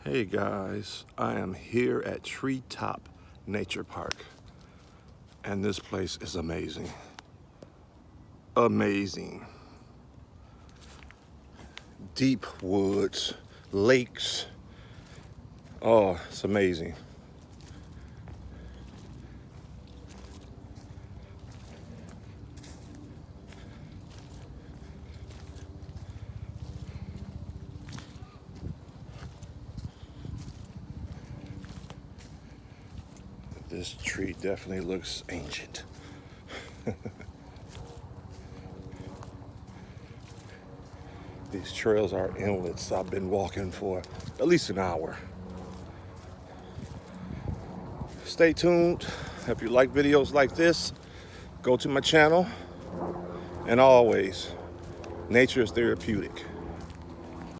Hey guys, I am here at Treetop Nature Park, and this place is amazing. Amazing. Deep woods, lakes. Oh, it's amazing. This tree definitely looks ancient. These trails are endless. I've been walking for at least an hour. Stay tuned. If you like videos like this, go to my channel. And always, nature is therapeutic.